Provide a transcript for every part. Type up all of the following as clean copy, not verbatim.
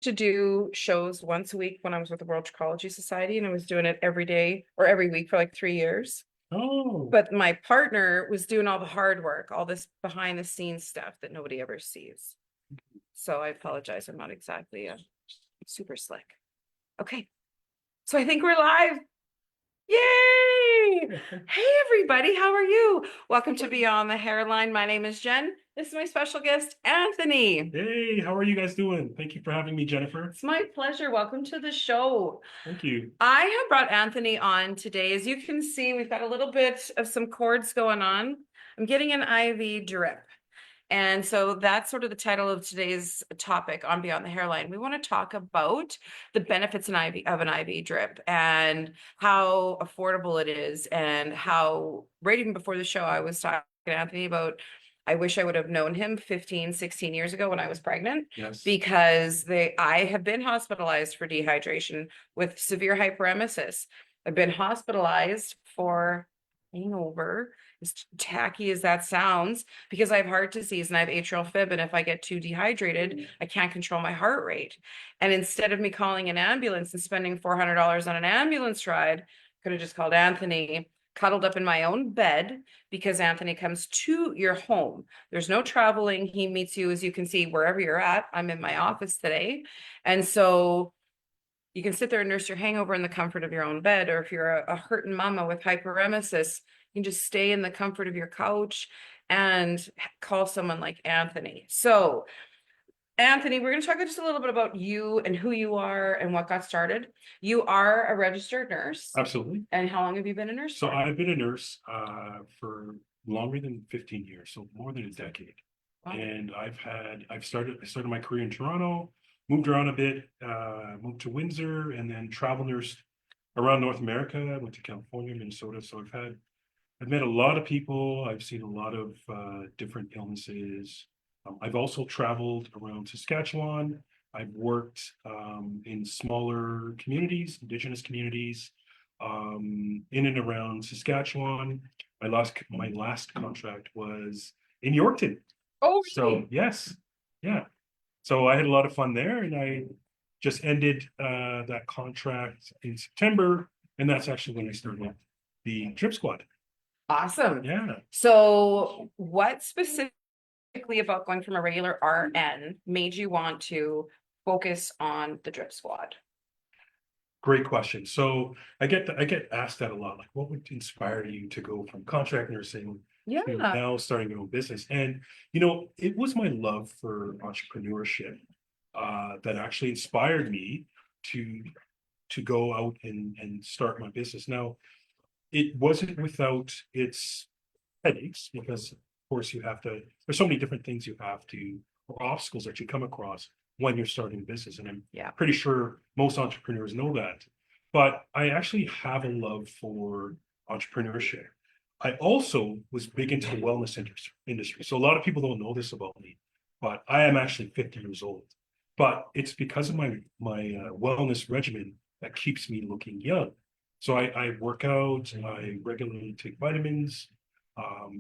to do shows once a week when I was with the World Trichology Society, and I was doing it every day or every week for like 3 years. Oh, But my partner was doing all the hard work, all this behind the scenes stuff that nobody ever sees. So I apologize. I'm not exactly super slick. Okay. So I think we're live. Yay! Hey, everybody. How are you? Welcome to Beyond the Hairline. My name is Jen. This is my special guest, Anthony. hey, how are you guys doing? Thank you for having me, Jennifer. It's my pleasure. Welcome to the show. Thank you. I have brought Anthony on today. As you can see, we've got a little bit of some cords going on. I'm getting an IV drip. And so that's sort of the title of today's topic on Beyond the Hairline. We want to talk about the benefits of an IV drip and how affordable it is, and how right even before the show, I was talking to Anthony about I wish I would have known him 15, 16 years ago when I was pregnant. Yes. Because I have been hospitalized for dehydration with severe hyperemesis. I've been hospitalized for hangover, as tacky as that sounds, because I have heart disease and I have atrial fib. And if I get too dehydrated, I can't control my heart rate. And instead of me calling an ambulance and spending $400 on an ambulance ride, I could have just called Anthony, cuddled up in my own bed, because Anthony comes to your home. There's no traveling. He meets you, as you can see, wherever you're at. I'm in my office today. And so you can sit there and nurse your hangover in the comfort of your own bed. Or if you're a hurting mama with hyperemesis, you can just stay in the comfort of your couch and call someone like Anthony. So Anthony, we're going to talk just a little bit about you and who you are and what got started. You are a registered nurse. Absolutely. And how long have you been a nurse So for? I've been a nurse for longer than 15 years, so more than a decade. Wow. And I started my career in Toronto, moved around a bit, moved to Windsor, and then travel nursed around North America. I went to California, Minnesota. So I've met a lot of people. I've seen a lot of different illnesses. I've also traveled around Saskatchewan. I've worked in smaller communities, Indigenous communities, in and around Saskatchewan. My last contract was in Yorkton. Oh, So really? yes, yeah. So I had a lot of fun there, and I just ended that contract in September, and that's actually when I started the Drip Squad. Awesome. Yeah. So what specifically about going from a regular RN made you want to focus on the drip squad? Great question. So I get asked that a lot. Like, what would inspire you to go from contract nursing Yeah. to now starting your own business? And it was my love for entrepreneurship that actually inspired me to go out and start my business. Now, it wasn't without its headaches, because of course there's so many different things you have to, or obstacles that you come across when you're starting a business. And I'm Yeah. pretty sure most entrepreneurs know that. But I actually have a love for entrepreneurship. I also was big into the wellness industry. So a lot of people don't know this about me, but I am actually 50 years old. But it's because of my wellness regimen that keeps me looking young. So I work out, I regularly take vitamins,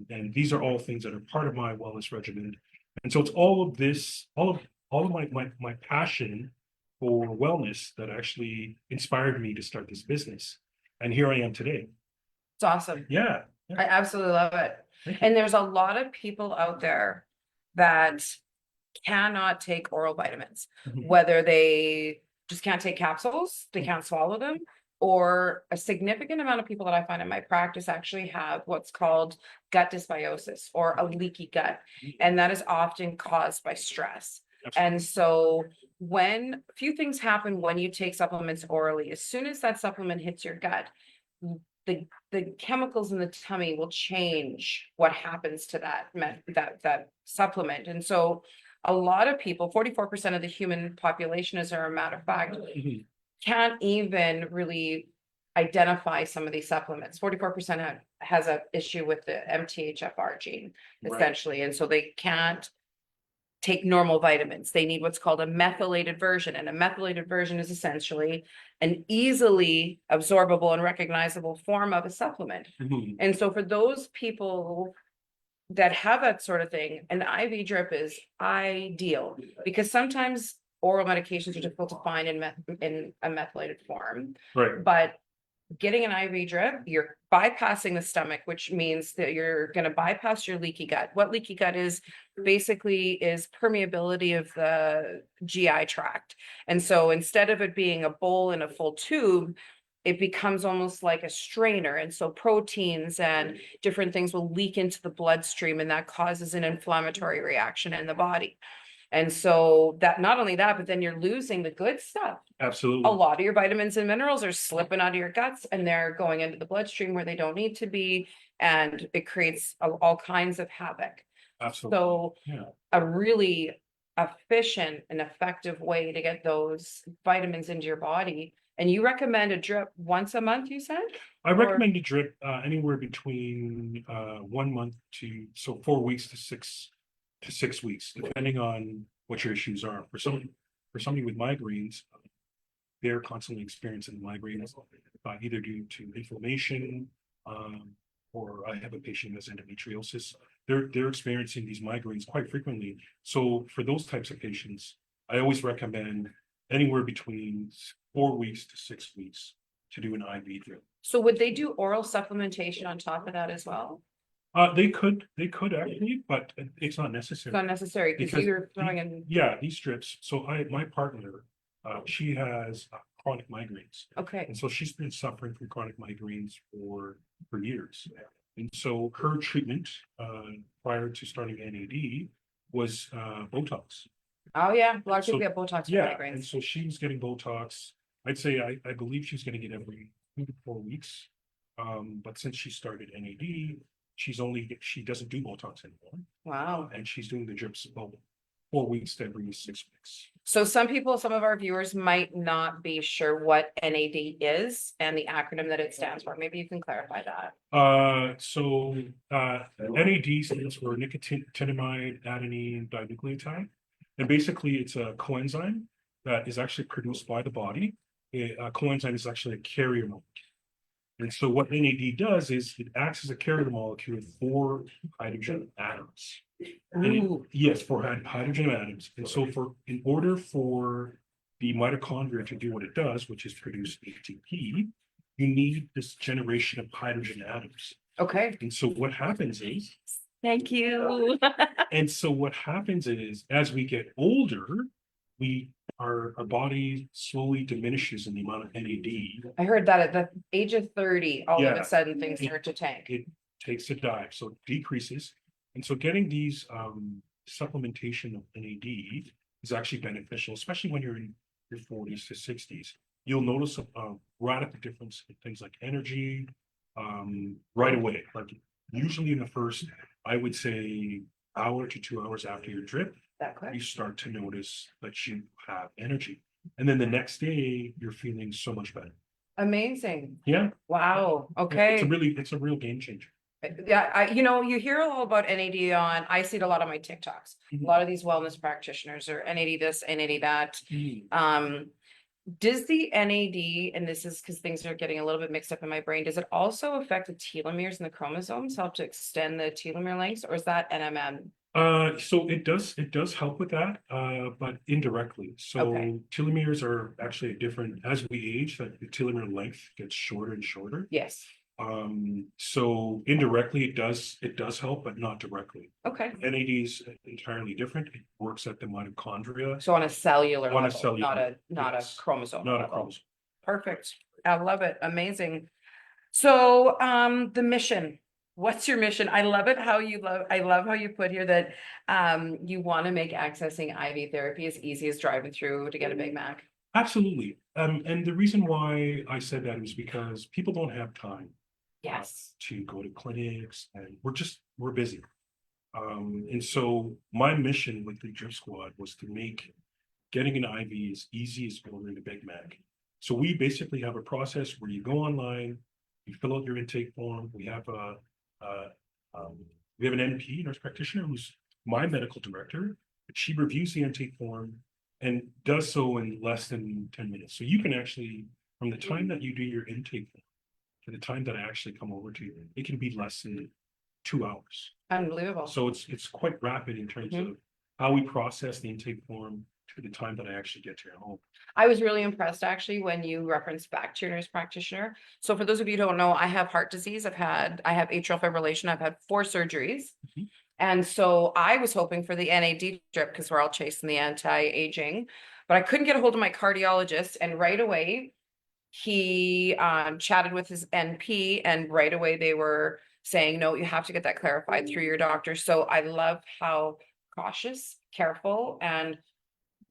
and these are all things that are part of my wellness regimen. And so it's all of this, all of my passion for wellness that actually inspired me to start this business. And here I am today. It's awesome. Yeah. I absolutely love it. Thank you. And there's a lot of people out there that cannot take oral vitamins, Mhm. whether they just can't take capsules, they can't swallow them, or a significant amount of people that I find in my practice actually have what's called gut dysbiosis, or a leaky gut. And that is often caused by stress. Absolutely. And so when a few things happen when you take supplements orally, as soon as that supplement hits your gut, the chemicals in the tummy will change what happens to that supplement. And so a lot of people, 44% of the human population, as a matter of fact, Mhm. can't even really identify some of these supplements. 44% has an issue with the MTHFR gene, Right. essentially. And so they can't take normal vitamins. They need what's called a methylated version. And a methylated version is essentially an easily absorbable and recognizable form of a supplement. Mhm. And so for those people that have that sort of thing, an IV drip is ideal, because sometimes oral medications are difficult to find in a methylated form, Right. but getting an IV drip, you're bypassing the stomach, which means that you're going to bypass your leaky gut. What leaky gut is basically is permeability of the GI tract. And so instead of it being a bowl in a full tube, it becomes almost like a strainer. And so proteins and different things will leak into the bloodstream, and that causes an inflammatory reaction in the body. And so that not only that, but then you're losing the good stuff. Absolutely. A lot of your vitamins and minerals are slipping out of your guts and they're going into the bloodstream where they don't need to be. And it creates all kinds of havoc. Absolutely. So Yeah. a really efficient and effective way to get those vitamins into your body. And you recommend a drip once a month, you said? I recommend a drip anywhere between 1 month to 4 weeks to 6 weeks, depending on what your issues are. For somebody with migraines, they're constantly experiencing migraines, either due to inflammation, or I have a patient who has endometriosis. They're experiencing these migraines quite frequently. So for those types of patients, I always recommend anywhere between 4 weeks to 6 weeks to do an IV drip. So would they do oral supplementation on top of that as well? They could actually, but it's not It's necessary. not necessary because Because you're throwing in, Yeah, these strips. So my partner, she has chronic migraines. okay, And so she's been suffering from chronic migraines for years. And so her treatment prior to starting NAD was Botox. oh yeah, a lot of So, people get Botox for Yeah, and migraines. so she was getting Botox. I'd say I believe she's getting it every 2 to 4 weeks. But since she started NAD, she doesn't do Botox anymore. Wow. And she's doing the drips about 4 weeks to every 6 weeks. So some of our viewers might not be sure what NAD is and the acronym that it stands for. Maybe you can clarify that. NAD stands for nicotinamide adenine dinucleotide. And basically it's a coenzyme that is actually produced by the body. A coenzyme is actually a carrier molecule. And so what NAD does is it acts as a carrier molecule for hydrogen atoms. Yes, for hydrogen atoms. And so in order for the mitochondria to do what it does, which is produce ATP, you need this generation of hydrogen atoms. Okay. And so what happens is, Thank you. as we get older, our body slowly diminishes in the amount of NAD. I heard that at the age of 30, all of Yeah. a sudden things start to tank. It takes a dive, so it decreases. And so getting these supplementation of NAD is actually beneficial, especially when you're in your 40s to 60s. You'll notice a radical difference in things like energy right away. Like usually in the first, I would say, hour to 2 hours after your drip, That quick? you start to notice that you have energy. And then the next day, you're feeling so much better. Amazing. Yeah. Wow. It's Okay. a real game changer. Yeah, you hear all about NAD I see it a lot on my TikToks. A lot of these wellness practitioners are NAD this, NAD that. Does the NAD, and this is because things are getting a little bit mixed up in my brain, does it also affect the telomeres and the chromosomes, help to extend the telomere lengths, or is that NMN? So it does help with that, but indirectly. So Okay. telomeres are actually as we age, that the telomere length gets shorter and shorter. Yes. So indirectly it does help, but not directly. Okay. NAD is entirely different. It works at the mitochondria. So on a cellular On a level, cellular, not a yes. chromosome Not a level. chromosome. Perfect. I love it. Amazing. So, the mission, what's your mission? I love how you put here that, you want to make accessing IV therapy as easy as driving through to get a Big Mac. Absolutely. And the reason why I said that is because people don't have time. Yes. To go to clinics, and we're busy. And so my mission with the Drip Squad was to make getting an IV as easy as ordering a Big Mac. So we basically have a process where you go online, you fill out your intake form. We have an NP, nurse practitioner, who's my medical director. She reviews the intake form and does so in less than 10 minutes. So you can actually, from the time that you do your intake form to the time that I actually come over to you, it can be less than 2 hours. Unbelievable. So it's quite rapid in terms of how we process the intake form to the time that I actually get to your home. I was really impressed actually when you referenced back to your nurse practitioner. So for those of you who don't know, I have heart disease. I have atrial fibrillation. I've had 4 surgeries. Mhm. And so I was hoping for the NAD drip because we're all chasing the anti-aging, but I couldn't get a hold of my cardiologist. And right away, he chatted with his NP, and right away they were saying, no, you have to get that clarified through your doctor. So I love how cautious, careful, and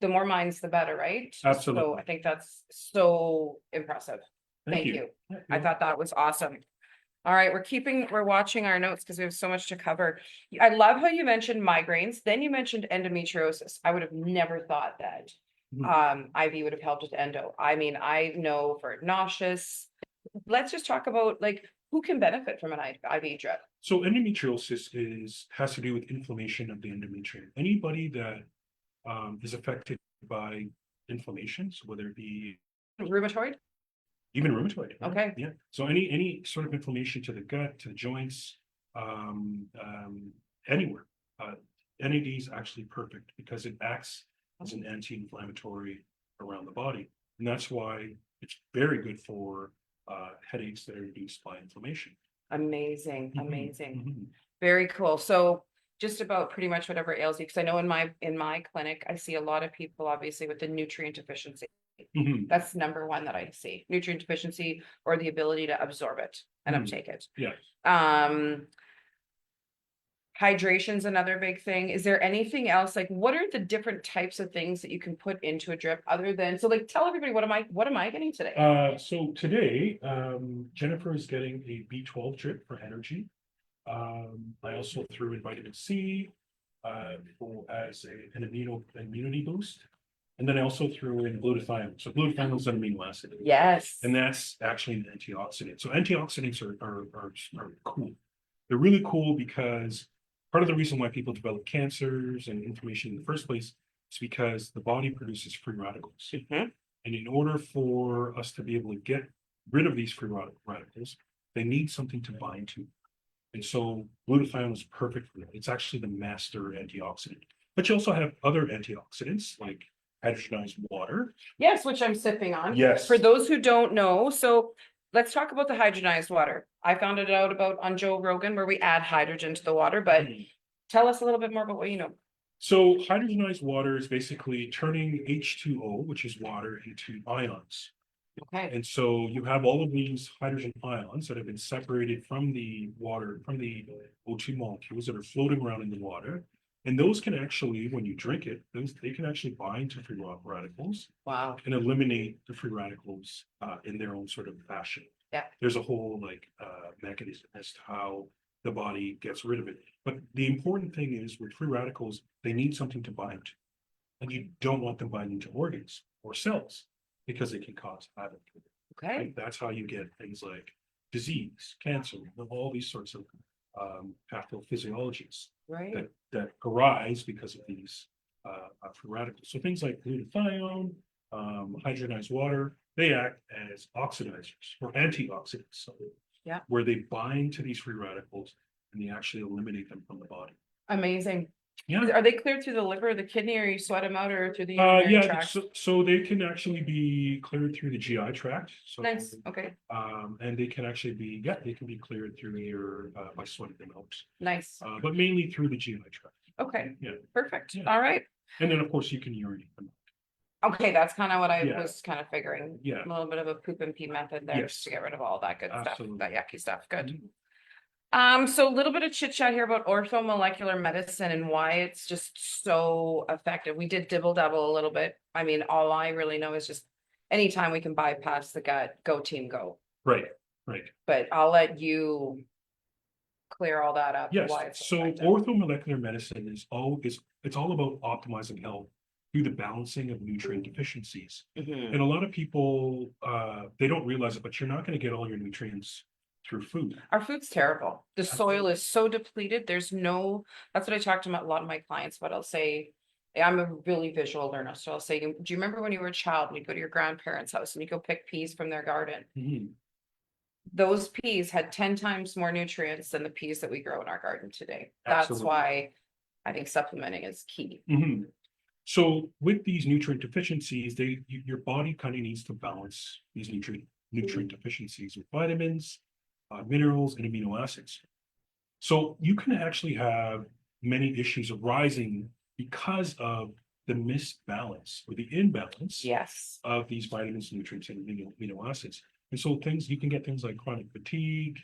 the more minds, the better, right? So Absolutely. I think that's so impressive. Thank Thank you. you. Yeah, I thought that was awesome. All right, we're watching our notes because we have so much to cover. I love how you mentioned migraines, then you mentioned endometriosis. I would have never thought that IV would have helped with endo. I mean, I know for nauseous. Let's just talk about like who can benefit from an IV drip. So endometriosis has to do with inflammation of the endometrium. Anybody that is affected by inflammation, so whether it be Rheumatoid? even rheumatoid. Yeah, Okay. yeah. So any sort of inflammation to the gut, to the joints, anywhere. NAD is actually perfect because it acts as an anti-inflammatory around the body, and that's why it's very good for headaches that are induced by inflammation. Amazing, Mhm, amazing. mhm. Very cool. So just about pretty much whatever ails you, because I know in my clinic, I see a lot of people obviously with the nutrient deficiency. Mhm. That's number one that I see, nutrient deficiency or the ability to absorb it and Mhm. uptake it. Yeah. Hydration's another big thing. Is there anything else? Like, what are the different types of things that you can put into a drip other than, so like, tell everybody, what am I getting today? So today, Jennifer is getting a B12 drip for energy. I also threw in vitamin C, as an immunity boost. And then I also threw in glutathione. So glutathione is an amino acid. Yes. And that's actually an antioxidant. So antioxidants are cool. They're really cool because part of the reason why people develop cancers and inflammation in the first place is because the body produces free radicals. Mhm. And in order for us to be able to get rid of these free radicals, they need something to bind to. And so glutathione is perfect for that. It's actually the master antioxidant. But you also have other antioxidants like hydrogenized water. Yes, which I'm sipping on. Yes. For those who don't know, so let's talk about the hydrogenized water. I found it out about on Joe Rogan where we add hydrogen to the water, but tell us a little bit more about what you know. So hydrogenized water is basically turning H2O, which is water, into ions. Okay. And so you have all of these hydrogen ions that have been separated from the water, from the O2 molecules that are floating around in the water. And those can actually, when you drink it, they can actually bind to free radicals. Wow. And eliminate the free radicals in their own sort of fashion. Yeah. There's a whole mechanism as to how the body gets rid of it. But the important thing is with free radicals, they need something to bind to. And you don't want them binding to organs or cells because it can cause havoc. Okay. Right? That's how you get things like disease, cancer, all these sorts of pathophysiologies Right. that arise because of these free radicals. So things like glutathione, hydrogenized water, they act as oxidizers or antioxidants. So Yeah. where they bind to these free radicals and they actually eliminate them from the body. Amazing. Yeah. Are they cleared through the liver or the kidney, or you sweat them out, or through the urinary Yeah, tract? so they can actually be cleared through the GI tract. So Nice. Okay. and they can actually be, yeah, they can be cleared through your by sweating them out. Nice. But mainly through the GI tract. Okay. Yeah. Perfect. Yeah. All right. And then of course you can urinate them. Okay, that's kind of what I Yeah. was kind of figuring. Yeah. A little bit of a poop and pee method there Yes. to get rid of all that good Absolutely. stuff, that yucky stuff. Good. Mhm. So a little bit of chit chat here about orthomolecular medicine and why it's just so effective. We did dibble dabble a little bit. I mean, all I really know is just anytime we can bypass the gut, go team, go. Right, right. But I'll let you clear all that up. Yes. Why it's So effective. orthomolecular medicine is it's all about optimizing health through the balancing of nutrient deficiencies. Mhm. And a lot of people they don't realize it, but you're not going to get all your nutrients through food. Our food's terrible. The soil is so depleted. There's no, that's what I talk to a lot of my clients, but I'll say, I'm a really visual learner. So I'll say, do you remember when you were a child and you go to your grandparents' house and you go pick peas from their garden? Mhm. Those peas had 10 times more nutrients than the peas that we grow in our garden today. That's Absolutely. why I think supplementing is key. Mhm. So with these nutrient deficiencies, your body kind of needs to balance these nutrient deficiencies with vitamins, minerals, and amino acids. So you can actually have many issues arising because of the misbalance or the imbalance Yes. of these vitamins, nutrients, and amino acids. And so you can get things like chronic fatigue,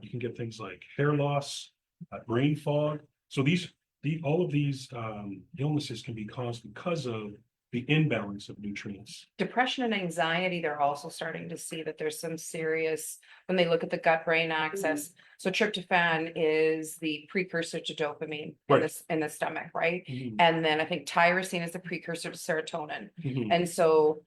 you can get things like hair loss, brain fog. So all of these illnesses can be caused because of the imbalance of nutrients. Depression and anxiety, they're also starting to see that there's some serious, when they look at the gut-brain axis. So tryptophan is the precursor to dopamine Right. in the stomach, right? Mhm. And then I think tyrosine is the precursor to serotonin. Mhm. And so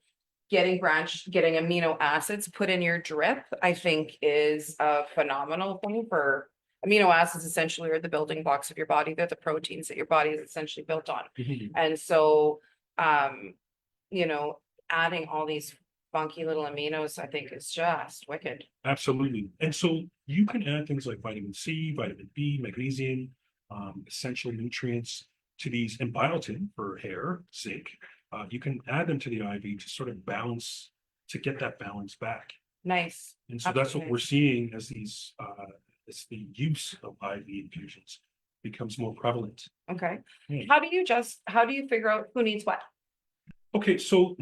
getting amino acids put in your drip, I think is a phenomenal thing for amino acids essentially are the building blocks of your body. They're the proteins that your body is essentially built on. Mhm. And so, you know, adding all these funky little aminos, I think is just wicked. Absolutely. And so you can add things like vitamin C, vitamin B, magnesium, essential nutrients to these, and biotin for hair, zinc. You can add them to the IV to sort of balance, to get that balance back. Nice. And so that's what Absolutely we're nice. seeing as the use of IV infusions becomes more prevalent. Okay. Hmm. How do you figure out who needs what? Okay, so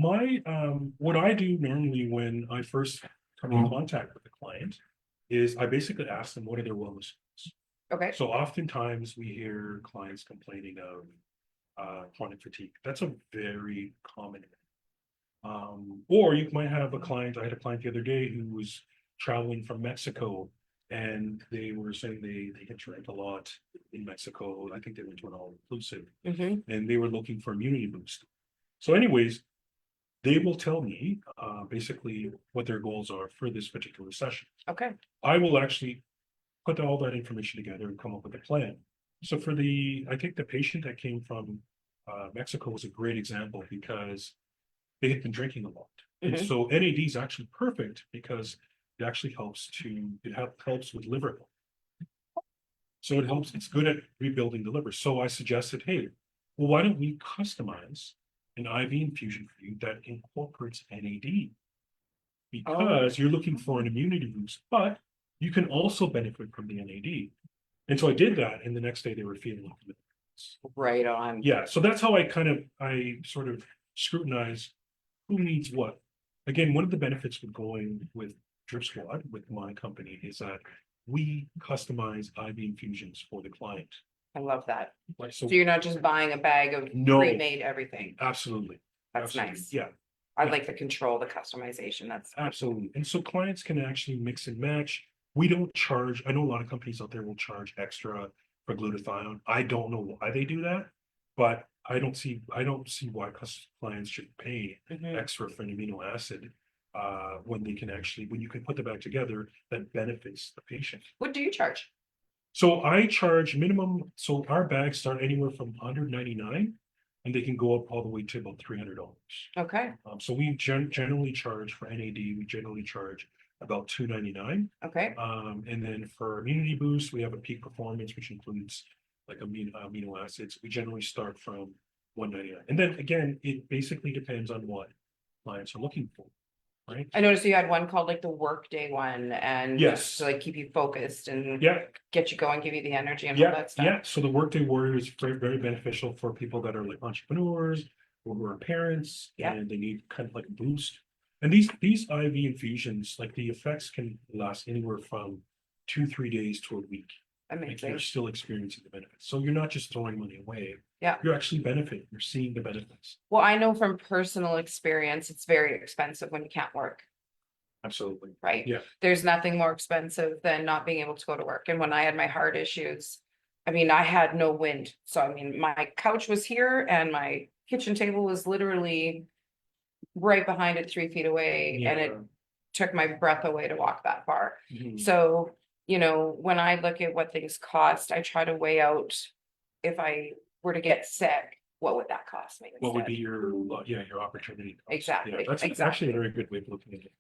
what I do normally when I first come in contact with the client is I basically ask them what are their wellness goals. Okay. So oftentimes we hear clients complaining of chronic fatigue. That's a very common. Or you might have a client. I had a client the other day who was traveling from Mexico, and they were saying they had drank a lot in Mexico. I think they went to an all inclusive, Mm-hmm. and they were looking for immunity boost. So, anyways, they will tell me basically what their goals are for this particular session. Okay. I will actually put all that information together and come up with a plan. So I think the patient that came from Mexico was a great example because they had been drinking a lot. And Mhm. so NAD is actually perfect because it actually helps with liver health. So it's good at rebuilding the liver. So I suggested, hey, well, why don't we customize an IV infusion for you that incorporates NAD? Oh, Because you're looking for an immunity boost, but you can also benefit from the NAD. And so I did that, and the next day they were feeling like the right on. yeah. So that's how I sort of scrutinize who needs what. Again, one of the benefits with going with Drip Squad with my company is that we customize IV infusions for the client. I love that. Like So you're not just buying a bag of No. pre-made everything. Absolutely. That's Absolutely. nice. Yeah, I yeah. like the control, the customization. That's absolutely. And so clients can actually mix and match. We don't charge. I know a lot of companies out there will charge extra for glutathione. I don't know why they do that, but I don't see why clients should pay Mhm. extra for an amino acid when you can put the bag together that benefits the patient. What do you charge? So I charge minimum. So our bags start anywhere from 199, and they can go up all the way to about $300. Okay. So we generally charge for NAD. We generally charge about $299. Okay. And then for immunity boost, we have a peak performance, which includes like amino acids. We generally start from 199. And then again, it basically depends on what clients are looking for, right? I noticed you had one called like the workday one and Yes. to like keep you focused and Yeah, get you going, give you the energy and all yeah, that stuff. yeah. So the Workday Warrior is very, very beneficial for people that are like entrepreneurs or who are parents Yeah. and they need kind of like a boost. And these IV infusions, like the effects can last anywhere from 2, 3 days to a week. Like Amazing. you're still experiencing the benefits. So you're not just throwing money away. Yeah. You're actually benefiting. You're seeing the benefits. Well, I know from personal experience, it's very expensive when you can't work, Absolutely. right? Yeah. There's nothing more expensive than not being able to go to work. And when I had my heart issues, I mean, I had no wind. So I mean, my couch was here and my kitchen table was literally right behind it, 3 feet away, and it took my breath away to walk that far. Mhm. So, you know, when I look at what things cost, I try to weigh out if I were to get sick, what would that cost me What would instead? be your opportunity cost? Exactly, Yeah, that's exactly. actually a very good way of looking at it.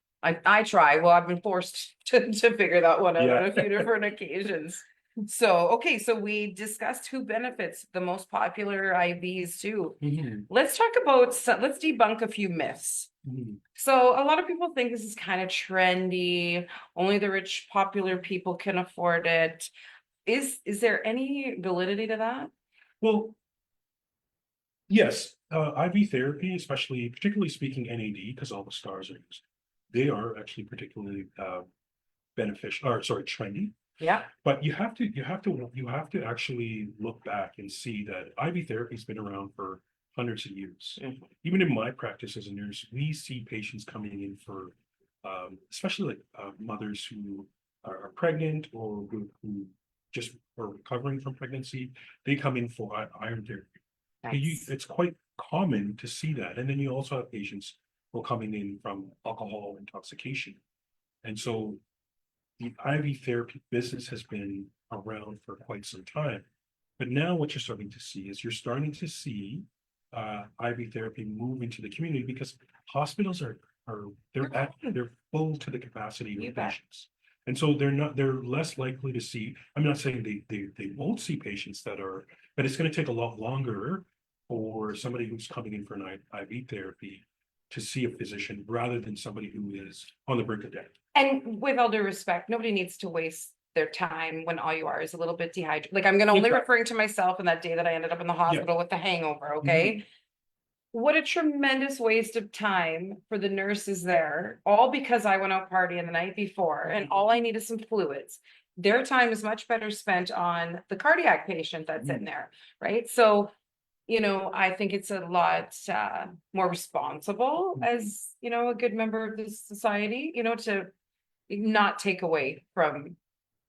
I try. Well, I've been forced to figure that one out Yeah. on a few different occasions. So, okay, so we discussed who benefits, the most popular IVs too. Mhm, Let's talk about, let's debunk a few myths. mhm. So a lot of people think this is kind of trendy, only the rich, popular people can afford it. Is there any validity to that? Well, yes, IV therapy, particularly speaking NAD, because all the stars are used, they are actually particularly beneficial, or sorry, trendy. Yeah. But you have to actually look back and see that IV therapy has been around for hundreds of years. Mhm. Even in my practice as a nurse, we see patients coming in for, especially like mothers who are pregnant or who just are recovering from pregnancy. They come in for iron therapy. Nice. It's quite common to see that. And then you also have patients who are coming in from alcohol intoxication. And so the IV therapy business has been around for quite some time. But now what you're starting to see is you're starting to see IV therapy move into the community because hospitals are they're full to the capacity You of bet. patients. And so they're less likely to see, I'm not saying they won't see patients that are, but it's going to take a lot longer for somebody who's coming in for an IV therapy to see a physician rather than somebody who is on the brink of death. And with all due respect, nobody needs to waste their time when all you are is a little bit dehydrated. Like I'm gonna only Exactly. referring to myself and that day that I ended up in the hospital with the hangover, okay? Mhm. What a tremendous waste of time for the nurses there, all because I went out partying the night before and all I need is some fluids. Their time is much better spent on the cardiac patient that's in there, right? So, I think it's a lot more responsible as, a good member of this society, to not take away from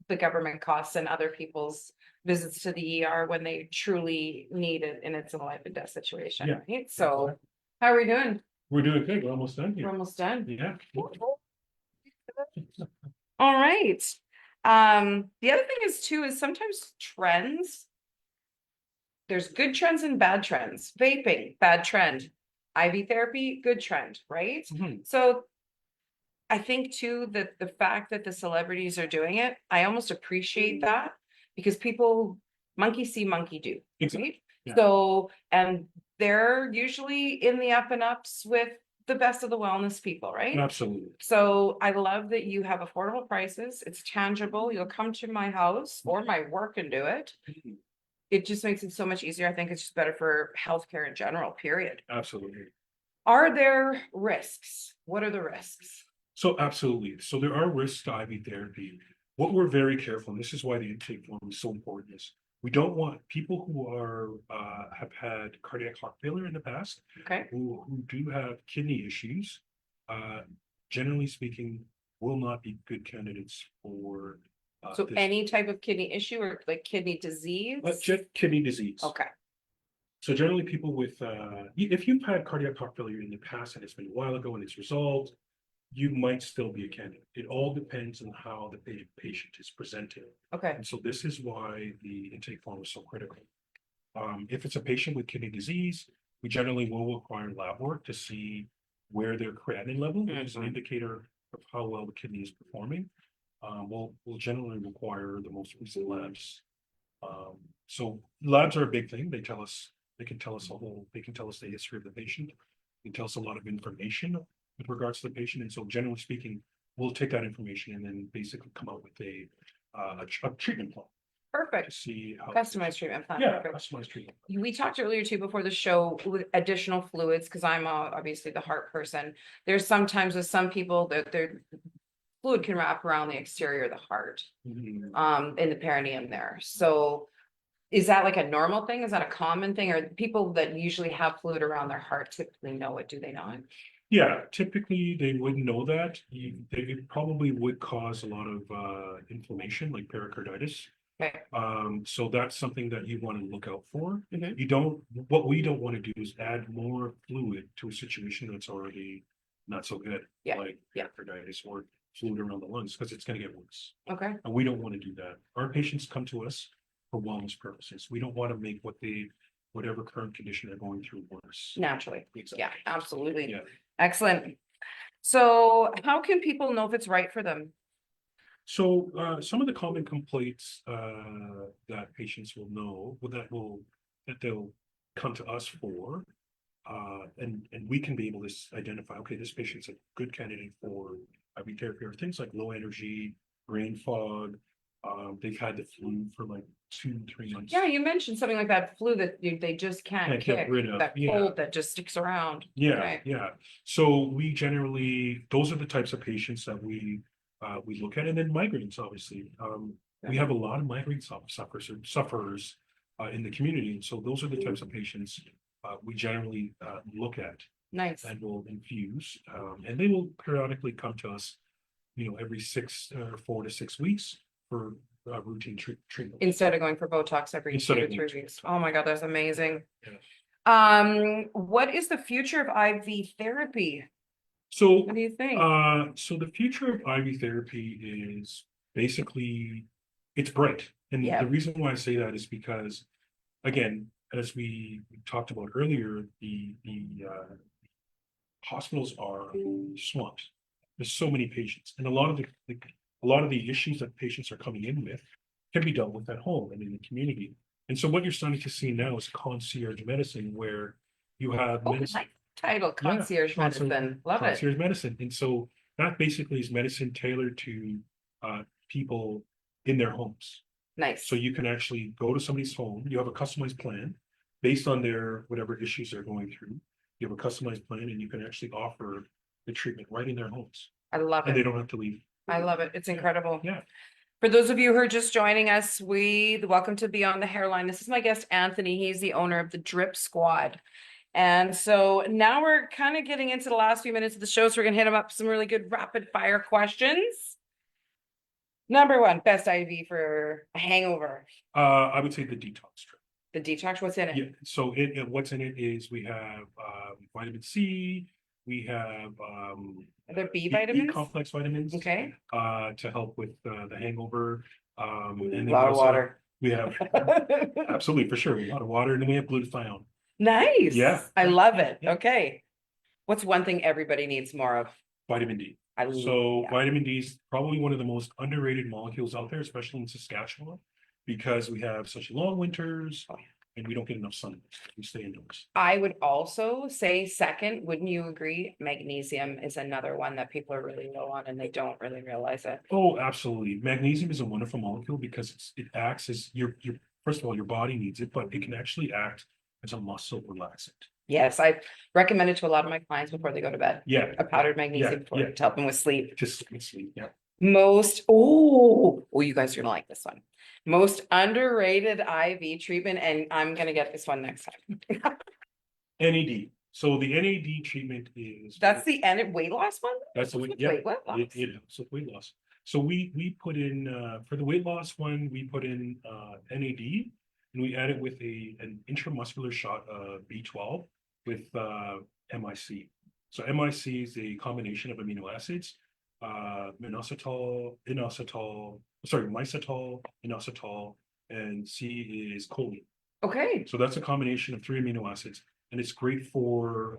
the government costs and other people's visits to the ER when they truly need it and it's a life and death situation, Yeah. right? So how are we doing? We're doing good. We're almost done We're here. almost done. Yeah. All right. The other thing is too is sometimes trends, there's good trends and bad trends. Vaping, bad trend. IV therapy, good trend, right? Mhm. So I think too that the fact that the celebrities are doing it, I almost appreciate that because people monkey see, monkey do, Exactly. right? Yeah. So, and they're usually in the up and ups with the best of the wellness people, right? Absolutely. So I love that you have affordable prices. It's tangible. You'll come to my house or my work and do it. Mhm. It just makes it so much easier. I think it's just better for healthcare in general, period. Absolutely. Are there risks? What are the risks? So absolutely. So there are risks to IV therapy. What we're very careful, and this is why the intake form is so important, is we don't want people who are have had cardiac heart failure in the past, Okay. who do have kidney issues, uh, generally speaking, will not be good candidates for So this any type of kidney issue or like kidney disease? kidney disease. Okay, So generally people with, if you've had cardiac heart failure in the past and it's been a while ago and it's resolved, you might still be a candidate. It all depends on how the patient is presenting. okay, And so this is why the intake form is so critical. If it's a patient with kidney disease, we generally will require lab work to see where their creatinine level, which is an indicator of how well the kidney is performing. We'll generally require the most recent labs. So labs are a big thing. They can tell us they can tell us the history of the patient. They can tell us a lot of information with regards to the patient. And so generally speaking, we'll take that information and then basically come up with a treatment plan to perfect. see how. Customized treatment plan. Yeah, Perfect. customized treatment. We talked earlier too before the show with additional fluids because I'm obviously the heart person. There's sometimes with some people that their fluid can wrap around the exterior of the heart, in the perineum there. So is that like a normal thing? Is that a common thing? Or people that usually have fluid around their heart typically know it, do they not? Yeah, typically they wouldn't know that. They probably would cause a lot of inflammation like pericarditis. Okay. So that's something that you want to look out for. Mhm. What we don't want to do is add more fluid to a situation that's already not so good. Yeah, Like yeah. pericarditis or fluid around the lungs, because it's going to get worse. Okay. And we don't want to do that. Our patients come to us for wellness purposes. We don't want to make whatever current condition they're going through worse. Naturally. Exactly. Yeah, absolutely. Yeah. Excellent. So how can people know if it's right for them? So some of the common complaints that patients will know, that they'll come to us for, and we can be able to identify, okay, this patient's a good candidate for IV therapy, or things like low energy, brain fog. They've had the flu for like 2, 3 months. Yeah, you mentioned something like that flu that they just can't Can't get kick, rid of, that yeah. cold that just sticks around. Yeah, Okay. yeah. So we generally, those are the types of patients that we look at, and then migraines, obviously. We have a lot of migraine sufferers in the community, and so those are the types of patients we generally look at Nice. and will infuse, and they will periodically come to us, every 4 to 6 weeks for routine treatment. Instead of going for Botox every Instead 2 of to going 3 weeks. Oh my God, that's amazing. Yeah. What is the future of IV therapy? So, What do you think? so the future of IV therapy is basically, it's bright. And Yeah. the reason why I say that is because, again, as we talked about earlier, the hospitals are swamped. There's so many patients, and a lot of the issues that patients are coming in with can be dealt with at home and in the community. And so what you're starting to see now is concierge medicine, where you have Oh, medicine. nice title, concierge medicine. Love it. Concierge medicine. And so that basically is medicine tailored to people in their homes. Nice. So you can actually go to somebody's home, you have a customized plan based on their whatever issues they're going through. You have a customized plan, and you can actually offer the treatment right in their homes, I love and they it. don't have to leave. I love it. It's incredible. Yeah. For those of you who are just joining us, welcome to Beyond the Hairline. This is my guest, Anthony. He's the owner of the Drip Squad. And so now we're kind of getting into the last few minutes of the show, so we're gonna hit him up with some really good rapid fire questions. Number one, best IV for a hangover. I would say the detox strip. The detox, what's in it? Yeah, so what's in it is we have vitamin C, we have Are there B B vitamins? complex vitamins Okay. to help with the hangover. And A then lot of also water. we have absolutely, for sure, a lot of water, and then we have glutathione. Nice. Yeah. I love it. Yeah. Okay. What's one thing everybody needs more of? Vitamin D. So vitamin D is probably one of the most underrated molecules out there, especially in Saskatchewan, because we have such long winters and we don't get enough sun. We stay indoors. I would also say second, wouldn't you agree? Magnesium is another one that people are really low on and they don't really realize it. Oh, absolutely. Magnesium is a wonderful molecule because it acts as your first of all, your body needs it, but it can actually act as a muscle relaxant. Yes, I recommend it to a lot of my clients before they go to bed. Yeah. A powdered magnesium to help them with sleep. Just sleep. Yeah. You guys are gonna like this one. Most underrated IV treatment, and I'm gonna get this one next time. NAD. So the NAD treatment is That's the weight loss one? That's the What's weight with weight loss? It helps with weight loss. So we put in for the weight loss one, we put in NAD, and we add it with an intramuscular shot of B12 with MIC. So MIC is a combination of amino acids, minoxidil, mysitol, inositol, and C is choline. Okay. So that's a combination of 3 amino acids, and it's great for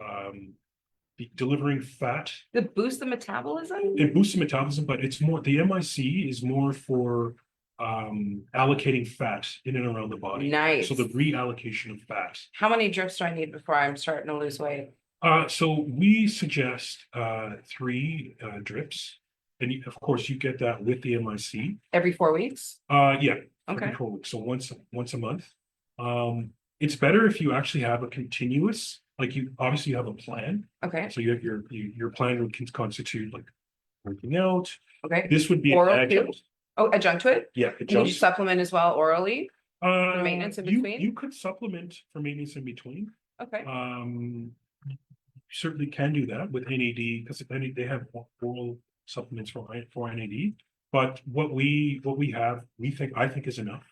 delivering fat. It boosts the metabolism? It boosts the metabolism, but it's more, the MIC is more for allocating fat in and around the body. Nice. So the reallocation of fat. How many drips do I need before I'm starting to lose weight? So we suggest 3 drips. And of course you get that with the MIC. Every 4 weeks? Yeah. Okay. Every 4 weeks. So once a month. It's better if you actually have a continuous, like you obviously have a plan. Okay. So you have your plan would constitute like working out. Okay. This would be oral an adjunct. too? Oh, adjunct to it? Yeah, Can you supplement as well orally? For maintenance in between? You could supplement for maintenance in between. Okay. You certainly can do that with NAD because they have oral supplements for NAD. But what we have, I think is enough.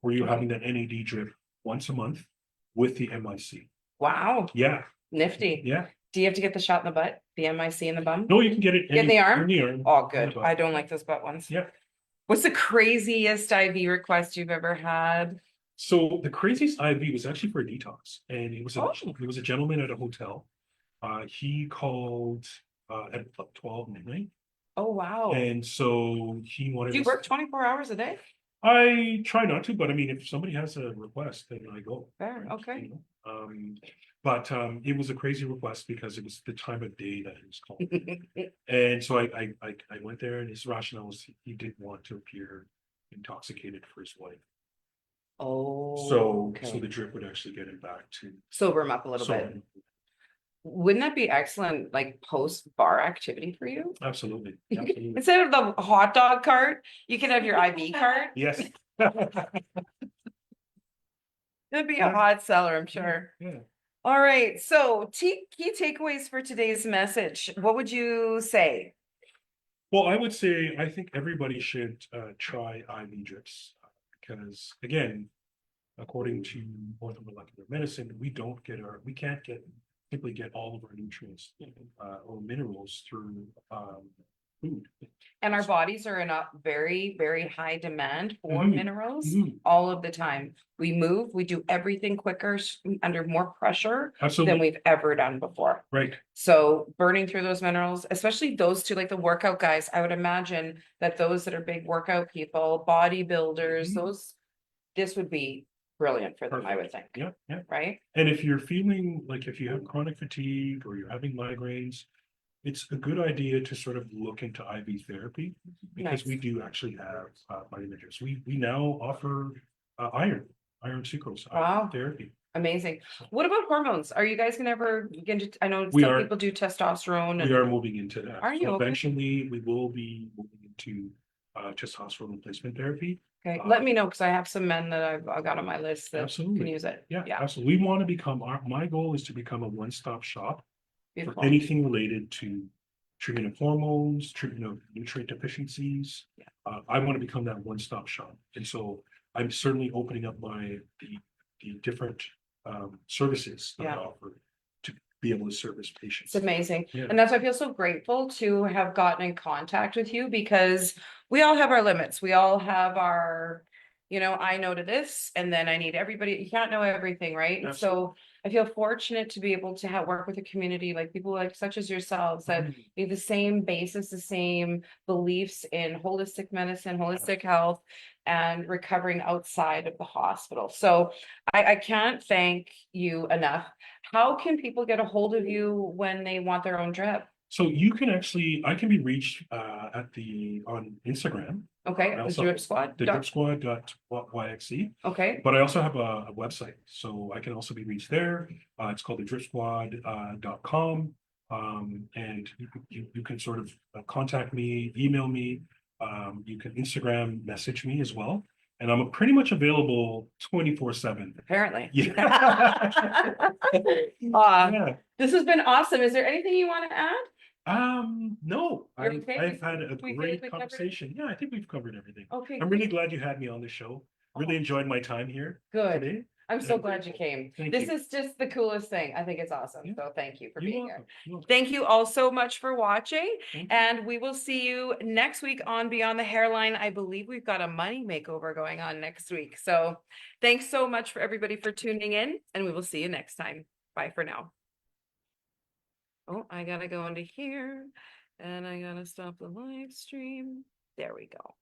Where you're having that NAD drip once a month with the MIC. Wow. Yeah. Nifty. Yeah. Do you have to get the shot in the butt? The MIC in the bum? No, you can get it in the arm? In the arm. Oh, good. I don't like those butt ones. Yeah. What's the craziest IV request you've ever had? So the craziest IV was actually for a detox, and it was a gentleman at a hotel. He called at 12 midnight, Oh, wow. And so he wanted Do you to, work 24 hours a day? I try not to, but I mean, if somebody has a request, then I go. Fair, right, okay. you know? But it was a crazy request because it was the time of day that he was calling. And so I went there, and his rationale was he didn't want to appear intoxicated for his wife. Oh, So the okay. drip would actually get him back to. Sober him up a little So bit. Wouldn't that be excellent, like post-bar activity for you? absolutely, absolutely. Instead of the hot dog cart, you can have your IV cart. Yes. It'd be a hot seller, I'm sure. Yeah. All right, so key takeaways for today's message. What would you say? Well, I would say I think everybody should try IV drips because again, according to orthomolecular medicine, we can't simply get all of our nutrients or minerals through food. And our bodies are in a very, very high demand for Mhm. minerals Mhm. all of the time. We move, we do everything quicker, under more pressure than Absolutely, we've ever done before. right. So burning through those minerals, especially those two, like the workout guys, I would imagine that those that are big workout people, bodybuilders, Mhm. this would be brilliant for them, I would think, Yeah, yeah. right? And if you're feeling like if you have chronic fatigue or you're having migraines, it's a good idea to sort of look into IV therapy because Nice. we do actually have vitamin drips. We now offer iron sucrose Wow. therapy. Amazing. What about hormones? Are you guys gonna ever get into, I know We some are people do testosterone we and are moving into that. are you So okay? eventually we will be moving into testosterone replacement therapy. Okay, let me know because I have some men that I got on my list that can Absolutely. use it. Yeah, Yeah, absolutely. We want to become my goal is to become a one-stop shop for beautiful. anything related to treatment of hormones, treatment of nutrient deficiencies. Yeah. I want to become that one-stop shop. And so I'm certainly opening up the different services that I Yeah. offer to be able to service patients. It's amazing. Yeah. And that's why I feel so grateful to have gotten in contact with you because we all have our limits. We all have our, I know to this and then I need everybody. You can't know everything, right? And so I feel fortunate to be able to work with a community like people like such as yourselves that Mhm. we have the same basis, the same beliefs in holistic medicine, holistic health, and recovering outside of the hospital. So I can't thank you enough. How can people get a hold of you when they want their own drip? So you can actually, I can be reached on Instagram. Okay, I the also drip squad. the dripsquad.yxe. Okay, But I also have a website, so I can also be reached there. It's called the dripsquad.com. And you can sort of contact me, email me. You can Instagram message me as well. And I'm pretty much available 24/7. apparently. Yeah. Yeah. This has been awesome. Is there anything you want to add? No, You're okay? I've had a We feel like great we covered- conversation. Yeah, I think we've covered everything. Okay, I'm really glad you had me on the show. Really enjoyed my time here good. today. I'm so I'm glad you grateful. came. Thank This you. is just the coolest thing. I think it's awesome. Yeah. So thank you for You're being welcome. here. You're welcome. Thank you all so much for watching. Thank you. And we will see you next week on Beyond the Hairline. I believe we've got a money makeover going on next week. So thanks so much for everybody for tuning in, and we will see you next time. Bye for now. Oh, I gotta go into here and I gotta stop the live stream. There we go.